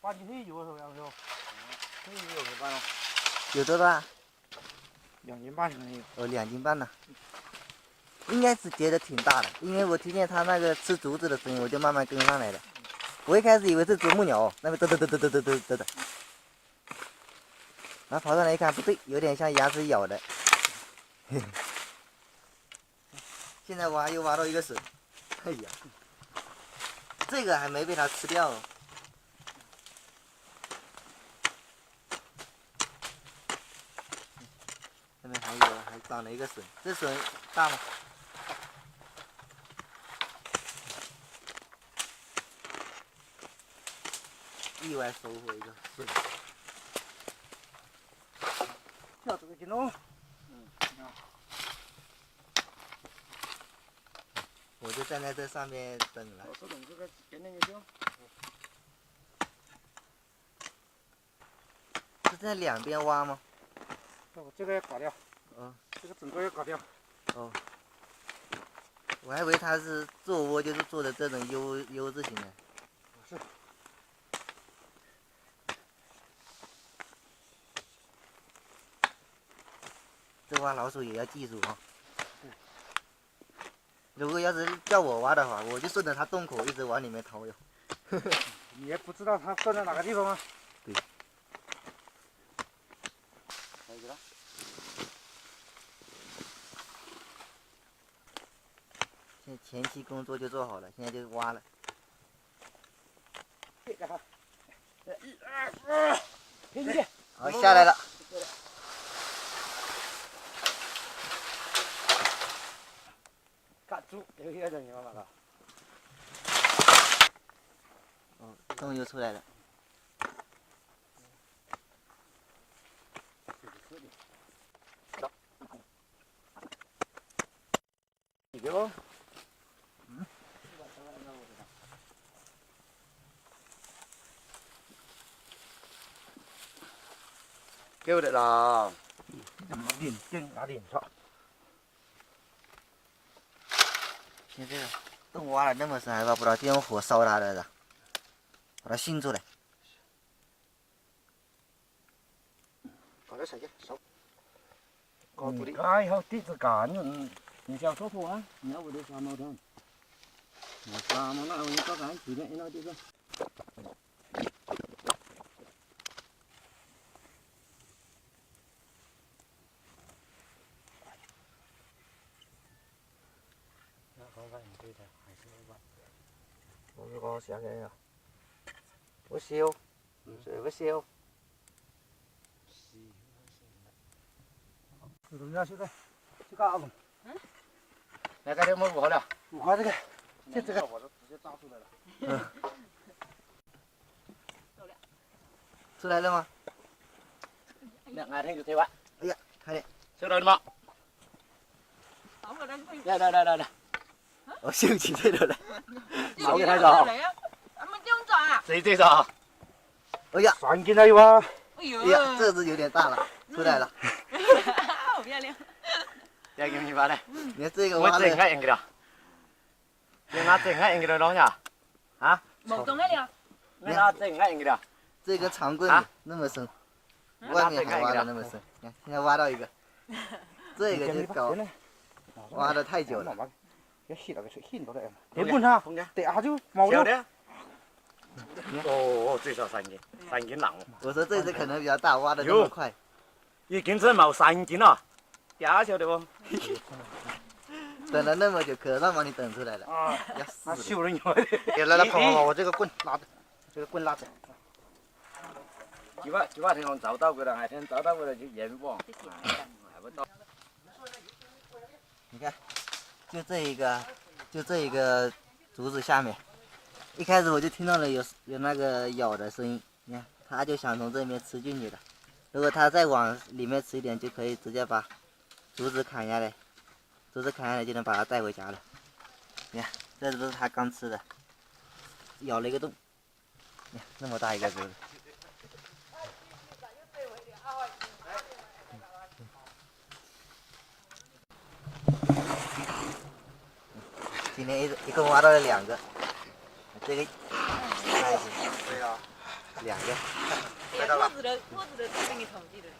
把你腿有时候要不要？腿有没办了？有多大2斤半可能有。哦，2斤半呢。应该是结的挺大的，因为我听见它那个吃竹子的声音，我就慢慢跟上来了。我一开始以为是啄木鸟，那边嘚嘚嘚嘚嘚嘚嘚嘚的，然后跑上来一看，不对，有点像牙齿咬的。现在挖又挖到一个笋，哎呀，这个还没被它吃掉哦。这边还长了一个笋，这笋大吗？意外收获一个笋，跳这个劲喽。我就站在这上面等了。我等这个点点就行。是在两边挖吗？这个要搞掉。哦。这个整个要搞掉。哦。我还以为它是做窝，就是做的这种 U 字形的。不是。这挖老鼠也要技术啊。如果要是叫我挖的话，我就顺着它洞口一直往里面掏哟。你也不知道它钻在哪个地方吗？对。可以了。现在前期工作就做好了，现在就挖了。这个哈，1、2、3，停进去。好，下来了。干猪，这个也叫你妈妈的。哦，洞又出来了。你给我。kêu được là điền chân đã điền sợ。现在这个洞挖了那么深，还挖不到，就用火烧它的，把它熏出来。搞点水去，烧。搞土里。哎，好，地质干你想说破啊？你要我的沙毛藤。沙毛那我搞干，随便那地方。我就讲下嘅呀，不燒，水不燒。这东西现在这个阿龙，来这里我捂好了，捂好这个，这个我直接炸出来了。出来了吗？两个天就推完。哎呀，快点！收到了吗？来。我秀起这个来。毛给他找。谁最早？哎呀3斤了有啊！哎呀，这只有点大了，出来了。好漂亮。再给你发来。你看这个我挖的。整下应该了。你拿整下应该了多少？啊？冇动得了。你拿整下应该了。这个长棍子那么深，外面还挖的那么深。你看，现在挖到一个，这个就搞挖的太久了。要洗那个水，洗到的。得问他，等下就毛了。哦，最少3斤，3斤冷。我说这只可能比较大，挖的那么快。已经真毛3斤了，嗲晓得不？等了那么久，可算把你等出来了。啊，要他死秀人有的。来，跑，我这个棍拿着，这个棍拉着。几把天我找到过了，哪天找到过了就严不？还不到。你看，就这一个竹子下面，一开始我就听到了有那个咬的声音，你看，它就想从这边吃进去的。如果它再往里面吃一点，就可以直接把竹子砍下来，竹子砍下来就能把它带回家了。你看，这都是它刚吃的，咬了一个洞，你看那么大一个竹子。今天一共挖到了2个，这个开始。对呀。2个。兔子的兔子的都被你统计了。